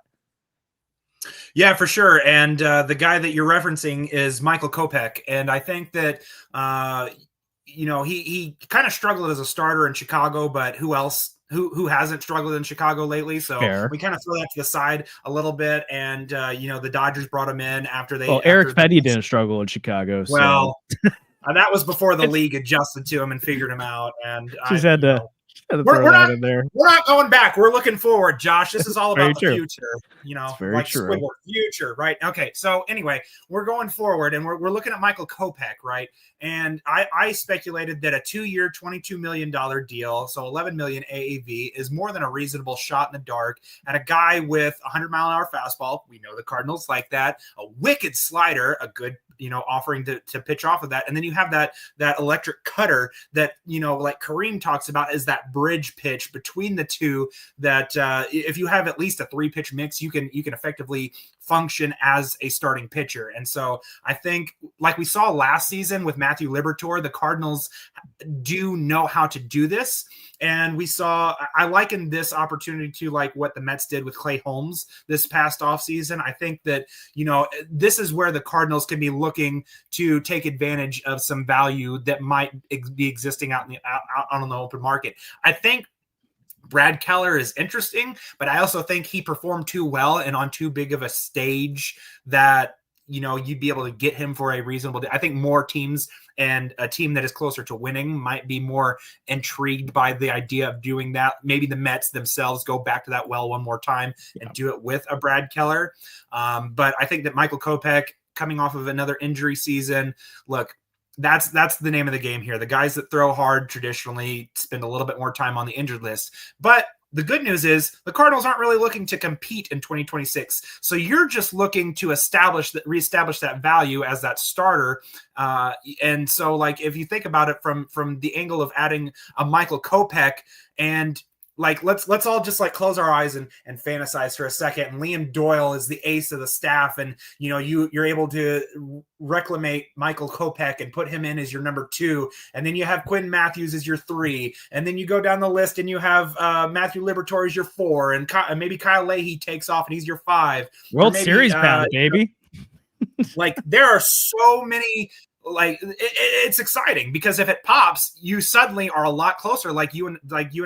B: Yeah, for sure. And the guy that you're referencing is Michael Kopech. And I think that, he kind of struggled as a starter in Chicago, but who else? Who hasn't struggled in Chicago lately? So we kind of throw that to the side a little bit. And, the Dodgers brought him in after they.
A: Well, Eric Petty didn't struggle in Chicago. So.
B: Well, that was before the league adjusted to him and figured him out. And
A: just had to.
B: We're not going back. We're looking forward, Josh. This is all about the future, like Squidward, future, right? Okay. So anyway, we're going forward and we're looking at Michael Kopech, right? And I speculated that a 2-year, $22 million deal, so $11 million AAV, is more than a reasonable shot in the dark at a guy with a 100-mile-an-hour fastball. We know the Cardinals like that. A wicked slider, a good, offering to pitch off of that. And then you have that electric cutter that, like Kareem talks about, is that bridge pitch between the two that if you have at least a 3-pitch mix, you can effectively function as a starting pitcher. And so I think, like we saw last season with Matthew Liberatore, the Cardinals do know how to do this. And I liken this opportunity to like what the Mets did with Clay Holmes this past offseason. I think that, this is where the Cardinals can be looking to take advantage of some value that might be existing out on the open market. I think Brad Keller is interesting, but I also think he performed too well and on too big of a stage that, you'd be able to get him for a reasonable I think more teams and a team that is closer to winning might be more intrigued by the idea of doing that. Maybe the Mets themselves go back to that well one more time and do it with a Brad Keller. But I think that Michael Kopech, coming off of another injury season, look, that's the name of the game here. The guys that throw hard traditionally spend a little bit more time on the injured list. But the good news is the Cardinals aren't really looking to compete in 2026. So you're just looking to reestablish that value as that starter. And so, like, if you think about it from the angle of adding a Michael Kopech, and like, let's all just like close our eyes and fantasize for a second. And Liam Doyle is the ace of the staff. And, you're able to reclamate Michael Kopech and put him in as your number 2. And then you have Quinn Matthews as your 3. And then you go down the list and you have Matthew Liberatore as your 4. And maybe Kyle Leahy takes off and he's your 5.
A: World Series bound, baby.
B: Like, there are so many. Like, it's exciting because if it pops, you suddenly are a lot closer. Like you and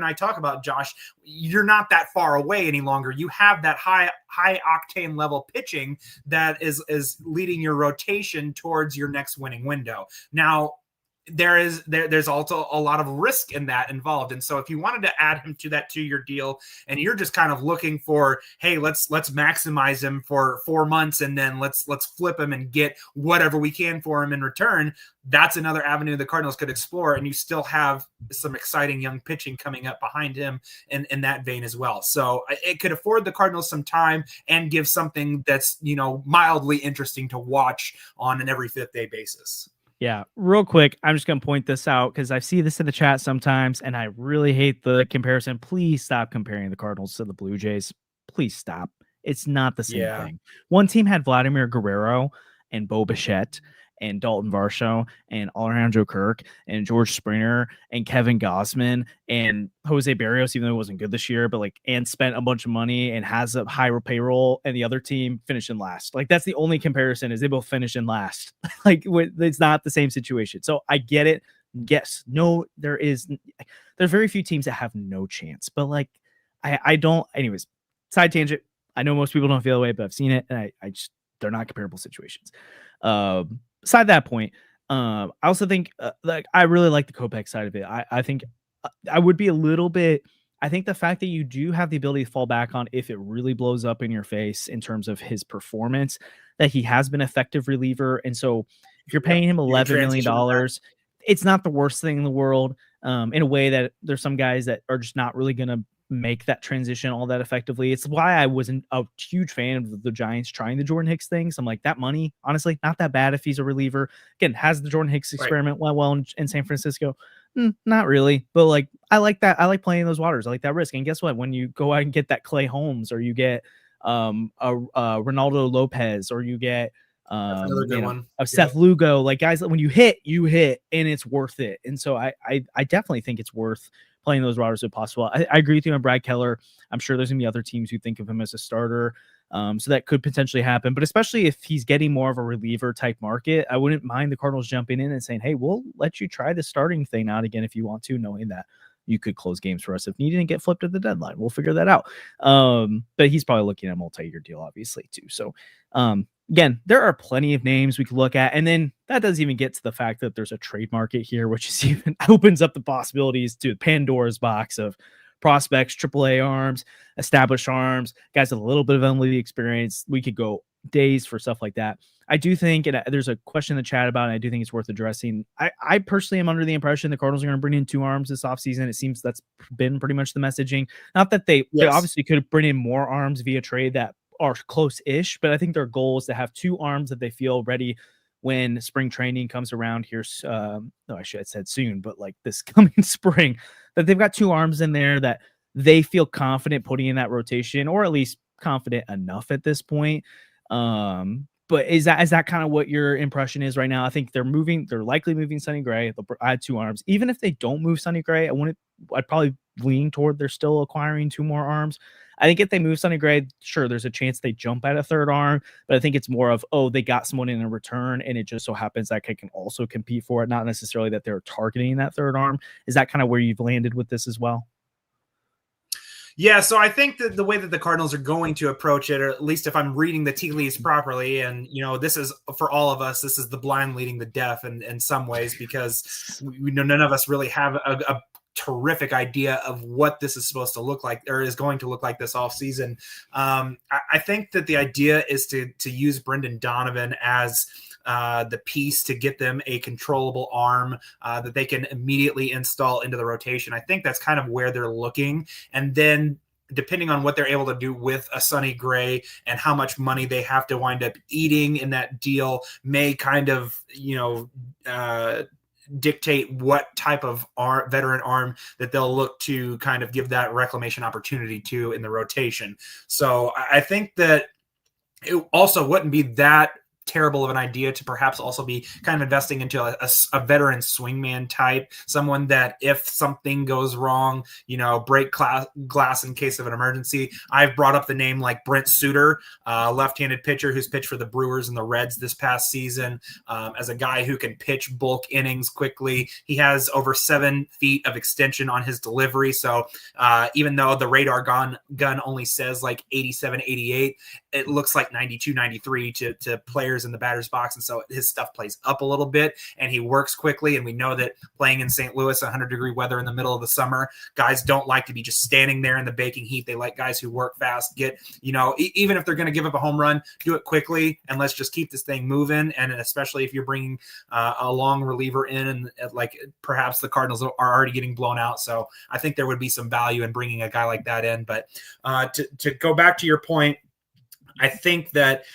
B: I talk about, Josh, you're not that far away any longer. You have that high octane level pitching that is leading your rotation towards your next winning window. Now, there's also a lot of risk in that involved. And so if you wanted to add him to that 2-year deal and you're just kind of looking for, hey, let's maximize him for 4 months and then let's flip him and get whatever we can for him in return, that's another avenue the Cardinals could explore. And you still have some exciting young pitching coming up behind him in that vein as well. So it could afford the Cardinals some time and give something that's, mildly interesting to watch on an every 5th day basis.
A: Yeah, real quick, I'm just going to point this out because I see this in the chat sometimes, and I really hate the comparison. Please stop comparing the Cardinals to the Blue Jays. Please stop. It's not the same thing. One team had Vladimir Guerrero and Bo Bichette and Dalton Varsho and Alejandro Kirk and George Springer and Kevin Gausman and Jose Barrios, even though it wasn't good this year, but and spent a bunch of money and has a higher payroll, and the other team finished in last. That's the only comparison, is they both finish in last. It's not the same situation. So I get it. Yes, no, there's very few teams that have no chance, but I don't. Anyways, side tangent. I know most people don't feel the way, but I've seen it, and I just, they're not comparable situations. Beside that point, I also think I really like the Kopech side of it. I think I would be a little bit. I think the fact that you do have the ability to fall back on if it really blows up in your face in terms of his performance, that he has been an effective reliever, and so if you're paying him $11 million, it's not the worst thing in the world. In a way that there's some guys that are just not really going to make that transition all that effectively. It's why I wasn't a huge fan of the Giants trying the Jordan Hicks things. I'm like, that money, honestly, not that bad if he's a reliever. Again, has the Jordan Hicks experiment went well in San Francisco? Not really, but I like that. I like playing in those waters. I like that risk. And guess what? When you go out and get that Clay Holmes, or you get a Ronaldo Lopez, or you get
B: another good one
A: of Seth Lugo, guys that when you hit and it's worth it. And so I definitely think it's worth playing those waters if possible. I agree with you on Brad Keller. I'm sure there's gonna be other teams who think of him as a starter. So that could potentially happen, but especially if he's getting more of a reliever type market, I wouldn't mind the Cardinals jumping in and saying, hey, we'll let you try the starting thing out again if you want to, knowing that you could close games for us if needed and get flipped at the deadline. We'll figure that out. But he's probably looking at a multi-year deal, obviously, too. So again, there are plenty of names we could look at. And then that doesn't even get to the fact that there's a trade market here, which is even opens up the possibilities to Pandora's box of prospects, AAA arms, established arms, guys with a little bit of MLB experience. We could go days for stuff like that. I do think, and there's a question in the chat about it, I do think it's worth addressing. I personally am under the impression the Cardinals are going to bring in 2 arms this offseason. It seems that's been pretty much the messaging. Not that they obviously could bring in more arms via trade that are close-ish, but I think their goal is to have 2 arms that they feel ready when spring training comes around here. No, I should have said soon, but this coming spring, that they've got 2 arms in there that they feel confident putting in that rotation, or at least confident enough at this point. But is that kind of what your impression is right now? I think they're likely moving Sonny Gray. They'll add 2 arms. Even if they don't move Sonny Gray, I'd probably lean toward they're still acquiring 2 more arms. I think if they move Sonny Gray, sure, there's a chance they jump at a 3rd arm, but I think it's more of, they got someone in a return, and it just so happens that kid can also compete for it, not necessarily that they're targeting that 3rd arm. Is that kind of where you've landed with this as well?
B: Yeah, so I think that the way that the Cardinals are going to approach it, or at least if I'm reading the tea leaves properly, and this is for all of us, this is the blind leading the deaf in some ways, because we know none of us really have a terrific idea of what this is supposed to look like, or is going to look like this offseason. I think that the idea is to use Brendan Donovan as the piece to get them a controllable arm that they can immediately install into the rotation. I think that's kind of where they're looking. And then depending on what they're able to do with a Sonny Gray and how much money they have to wind up eating in that deal may kind of, dictate what type of veteran arm that they'll look to kind of give that reclamation opportunity to in the rotation. So I think that it also wouldn't be that terrible of an idea to perhaps also be kind of investing into a veteran swingman type, someone that if something goes wrong, break glass in case of an emergency. I've brought up the name like Brent Suter, left-handed pitcher who's pitched for the Brewers and the Reds this past season, as a guy who can pitch bulk innings quickly. He has over 7 feet of extension on his delivery. So even though the radar gun only says 87, 88, it looks like 92, 93 to players players in the batter's box, and so his stuff plays up a little bit, and he works quickly. And we know that playing in St. Louis, 100-degree weather in the middle of the summer, guys don't like to be just standing there in the baking heat. They like guys who work fast, get, even if they're going to give up a home run, do it quickly, and let's just keep this thing moving. And especially if you're bringing a long reliever in, and like perhaps the Cardinals are already getting blown out. So I think there would be some value in bringing a guy like that in. But to go back to your point, I think that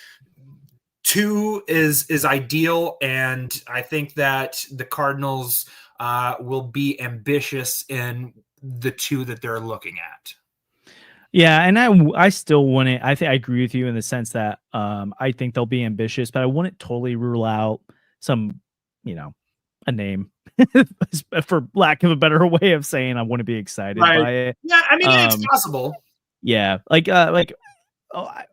B: 2 is ideal, and I think that the Cardinals will be ambitious in the 2 that they're looking at.
A: Yeah, and I still wouldn't. I think I agree with you in the sense that I think they'll be ambitious, but I wouldn't totally rule out some, a name for lack of a better way of saying I want to be excited by it.
B: Yeah, I mean it's possible.
A: Yeah,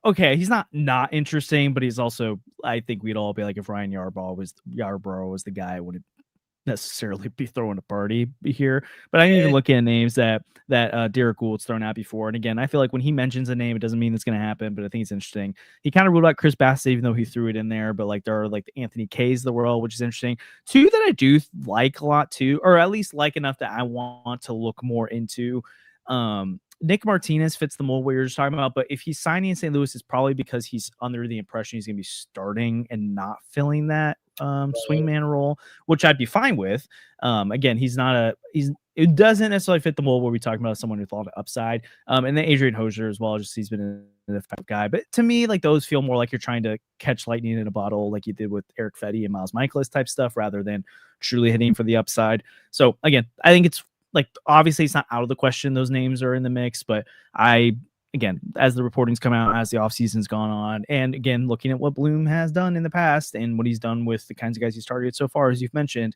A: okay, he's not interesting, but he's also, I think we'd all be like, if Ryan Yarbrough was the guy, I wouldn't necessarily be throwing a party here. But I didn't even look at names that Derek Gould's thrown out before. And again, I feel like when he mentions a name, it doesn't mean it's going to happen, but I think it's interesting. He kind of ruled out Chris Bassett, even though he threw it in there. But like there are like the Anthony K's of the world, which is interesting. 2 that I do like a lot too, or at least like enough that I want to look more into. Nick Martinez fits the mold we were just talking about, but if he's signing in St. Louis, it's probably because he's under the impression he's going to be starting and not filling that swingman role, which I'd be fine with. Again, it doesn't necessarily fit the mold where we talk about someone with a lot of upside. And then Adrian Hosier as well, just he's been an effective guy. But to me, like those feel more like you're trying to catch lightning in a bottle, like you did with Eric Fetty and Miles Michaelis type stuff, rather than truly hitting for the upside. So again, I think it's like, obviously it's not out of the question those names are in the mix, but again, as the reporting's come out, as the offseason's gone on, and again, looking at what Bloom has done in the past and what he's done with the kinds of guys he's targeted so far, as you've mentioned,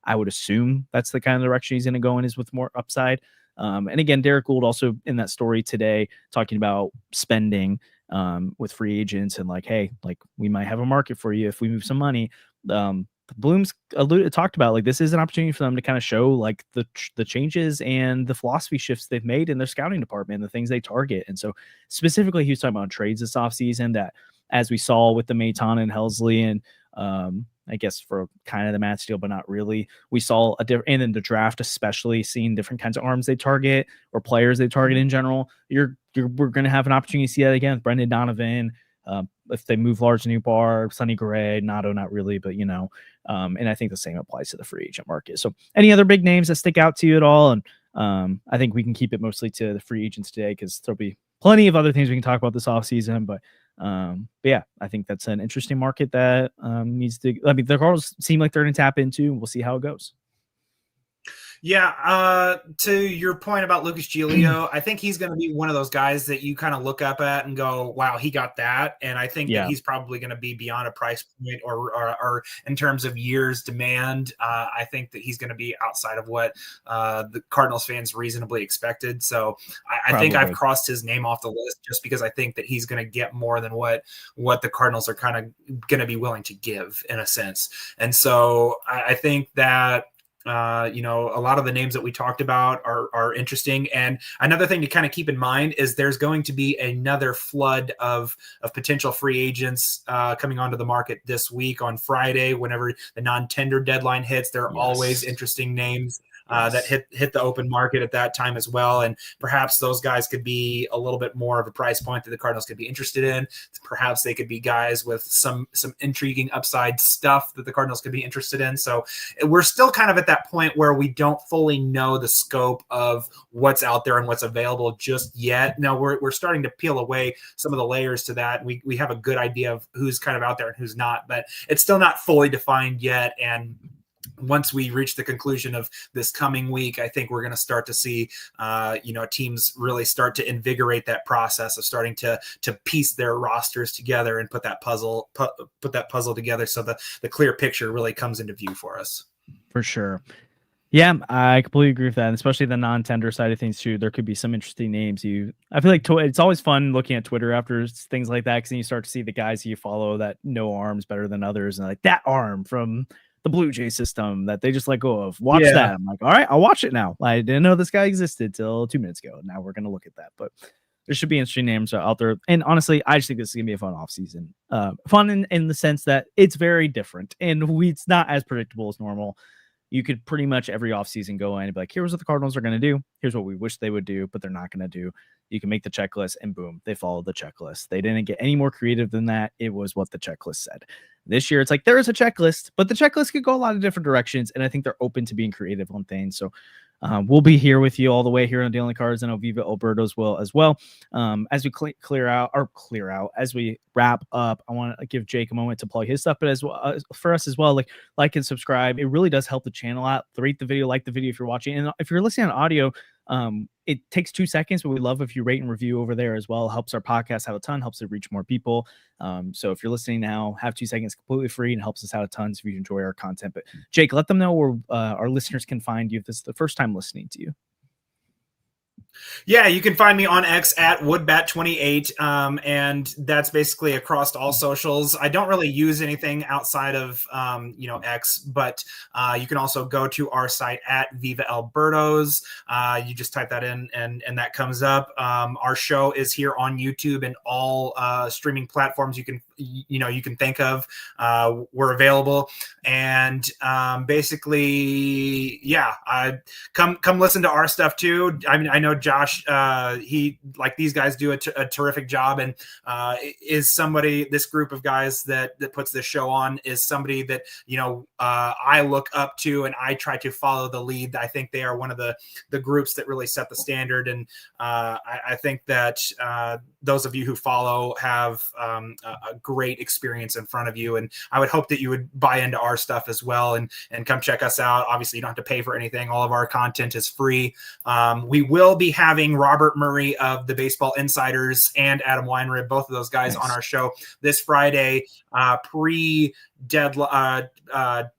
A: I would assume that's the kind of direction he's going to go in, is with more upside. And again, Derek Gould also in that story today talking about spending with free agents and like, hey, like we might have a market for you if we move some money. Bloom's talked about like this is an opportunity for them to kind of show like the changes and the philosophy shifts they've made in their scouting department, the things they target. And so specifically he was talking about trades this offseason, that as we saw with the Maton and Helsley and I guess for kind of the match deal, but not really, we saw a different, and in the draft especially, seeing different kinds of arms they target or players they target in general. We're going to have an opportunity to see that again with Brendan Donovan. If they move Lars Newbar, Sonny Gray, Nato, not really, but and I think the same applies to the free agent market. So any other big names that stick out to you at all? And I think we can keep it mostly to the free agents today, because there'll be plenty of other things we can talk about this offseason. But yeah, I think that's an interesting market that needs to, the Cardinals seem like they're going to tap into. We'll see how it goes.
B: Yeah, to your point about Lucas Giolito, I think he's going to be one of those guys that you kind of look up at and go, wow, he got that. And I think that he's probably going to be beyond a price point or in terms of years demand. I think that he's going to be outside of what the Cardinals fans reasonably expected. So I think I've crossed his name off the list just because I think that he's going to get more than what the Cardinals are kind of going to be willing to give in a sense. And so I think that a lot of the names that we talked about are interesting. And another thing to kind of keep in mind is there's going to be another flood of potential free agents coming onto the market this week on Friday. Whenever the non-tender deadline hits, there are always interesting names that hit the open market at that time as well. And perhaps those guys could be a little bit more of a price point that the Cardinals could be interested in. Perhaps they could be guys with some intriguing upside stuff that the Cardinals could be interested in. So we're still kind of at that point where we don't fully know the scope of what's out there and what's available just yet. Now we're starting to peel away some of the layers to that. We have a good idea of who's kind of out there and who's not, but it's still not fully defined yet. And once we reach the conclusion of this coming week, I think we're going to start to see, teams really start to invigorate that process of starting to piece their rosters together and put that puzzle together, so the clear picture really comes into view for us.
A: For sure. Yeah, I completely agree with that, and especially the non-tender side of things too. There could be some interesting names. I feel like it's always fun looking at Twitter after things like that, because then you start to see the guys you follow that know arms better than others, and like that arm from the Blue Jay system that they just let go of. Watch that. I'm like, all right, I'll watch it now. I didn't know this guy existed till 2 minutes ago. Now we're going to look at that. But there should be interesting names out there. And honestly, I just think this is gonna be a fun offseason. Fun in the sense that it's very different and it's not as predictable as normal. You could pretty much every offseason go in and be like, here's what the Cardinals are going to do. Here's what we wish they would do, but they're not going to do. You can make the checklist and boom, they followed the checklist. They didn't get any more creative than that. It was what the checklist said. This year, it's like there is a checklist, but the checklist could go a lot of different directions. And I think they're open to being creative on things. So we'll be here with you all the way here on Daily Cards. I know Viva Alberto's will as well. As we clear out, as we wrap up, I want to give Jake a moment to plug his stuff, but as well for us as well, like and subscribe. It really does help the channel out. Rate the video, like the video if you're watching, and if you're listening on audio, it takes 2 seconds, but we love if you rate and review over there as well. It helps our podcast out a ton, helps it reach more people. So if you're listening now, have 2 seconds completely free and helps us out a ton if you enjoy our content. But Jake, let them know where our listeners can find you if this is the first time listening to you.
B: Yeah, you can find me on X at Woodbat28, and that's basically across all socials. I don't really use anything outside of X, but you can also go to our site at Viva Alberto's. You just type that in, and that comes up. Our show is here on YouTube and all streaming platforms you can think of. We're available, and basically, yeah, come listen to our stuff too. I mean, I know Josh, he, like, these guys do a terrific job, and this group of guys that puts this show on is somebody that I look up to, and I try to follow the lead. I think they are one of the groups that really set the standard, and I think that those of you who follow have a great experience in front of you, and I would hope that you would buy into our stuff as well and come check us out. Obviously, you don't have to pay for anything. All of our content is free. We will be having Robert Murray of the Baseball Insiders and Adam Weinrib, both of those guys, on our show this Friday, pre-deadline,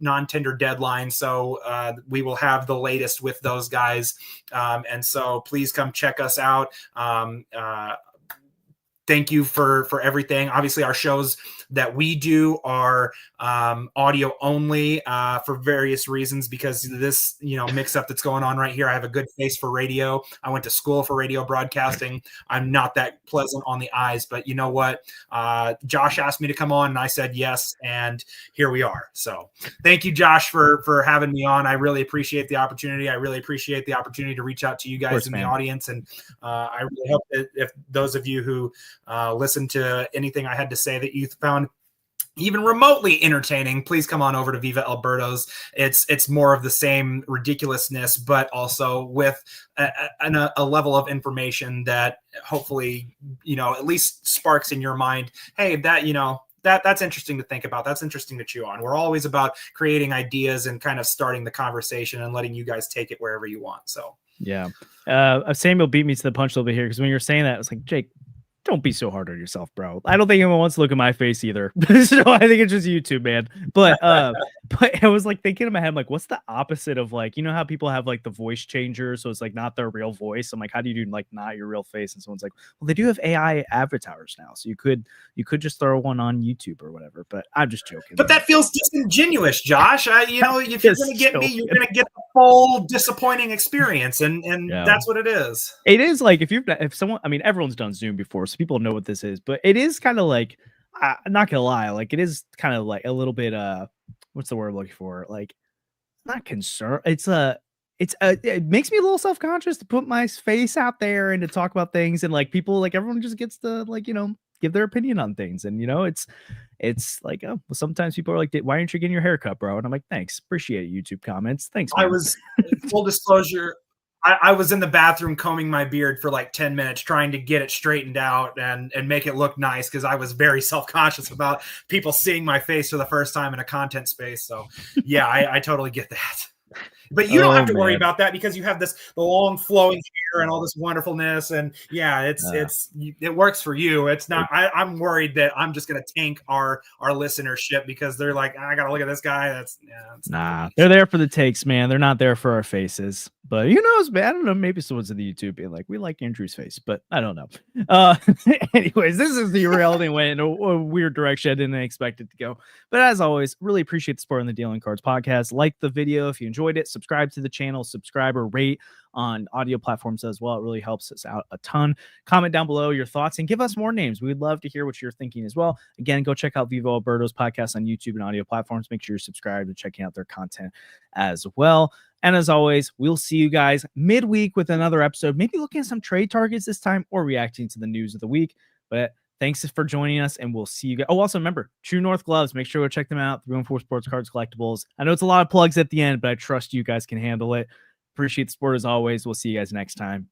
B: non-tender deadline. So we will have the latest with those guys. And so please come check us out. Thank you for everything. Obviously, our shows that we do are audio only for various reasons, because this mix up that's going on right here. I have a good face for radio. I went to school for radio broadcasting. I'm not that pleasant on the eyes, but you know what? Josh asked me to come on, and I said yes, and here we are. So thank you, Josh, for having me on. I really appreciate the opportunity. I really appreciate the opportunity to reach out to you guys in the audience, and I really hope that if those of you who listen to anything I had to say that you found even remotely entertaining, please come on over to Viva Alberto's. It's more of the same ridiculousness, but also with a level of information that hopefully at least sparks in your mind, hey, that's interesting to think about. That's interesting to chew on. We're always about creating ideas and kind of starting the conversation and letting you guys take it wherever you want. So
A: yeah, Samuel beat me to the punch a little bit here, because when you're saying that, it's like, Jake, don't be so hard on yourself, bro. I don't think anyone wants to look at my face either. So I think it's just YouTube, man. But I was like thinking in my head, I'm like, what's the opposite of, like, how people have like the voice changer, so it's like not their real voice. I'm like, how do you do like not your real face? And someone's like, well, they do have AI avatars now, so you could just throw one on YouTube or whatever. But I'm just joking.
B: But that feels disingenuous, Josh. If you're gonna get me, you're gonna get the full disappointing experience, and that's what it is.
A: It is like if someone, I mean, everyone's done Zoom before, so people know what this is, but it is kind of like, I'm not gonna lie, like it is kind of like a little bit what's the word I'm looking for? Like, not concerned. It makes me a little self-conscious to put my face out there and to talk about things, and like people, like everyone just gets to like give their opinion on things, and it's like, oh, well, sometimes people are like, why aren't you getting your hair cut, bro? And I'm like, thanks, appreciate it, YouTube comments, thanks, man.
B: I was full disclosure, I was in the bathroom combing my beard for like 10 minutes trying to get it straightened out and make it look nice, because I was very self-conscious about people seeing my face for the first time in a content space. So yeah, I totally get that. But you don't have to worry about that, because you have the long flowing hair and all this wonderfulness, and yeah, it works for you. It's not. I'm worried that I'm just going to tank our listenership, because they're like, I got to look at this guy.
A: They're there for the takes, man. They're not there for our faces. But who knows, man? I don't know. Maybe someone's in the YouTube being like, we like Andrew's face, but I don't know. Anyways, this is the reality went in a weird direction I didn't expect it to go. But as always, really appreciate the support on the Dealing Cards podcast. Like the video if you enjoyed it. subscribe to the channel, subscribe or rate on audio platforms as well. It really helps us out a ton. Comment down below your thoughts and give us more names. We'd love to hear what you're thinking as well. Again, go check out Viva Alberto's podcast on YouTube and audio platforms. Make sure you're subscribed and checking out their content as well. And as always, we'll see you guys midweek with another episode, maybe looking at some trade targets this time or reacting to the news of the week. But thanks for joining us, and we'll see you guys. Oh, also remember, True North Gloves. Make sure to check them out. 314 Sports Cards Collectibles. I know it's a lot of plugs at the end, but I trust you guys can handle it. Appreciate the support as always. We'll see you guys next time.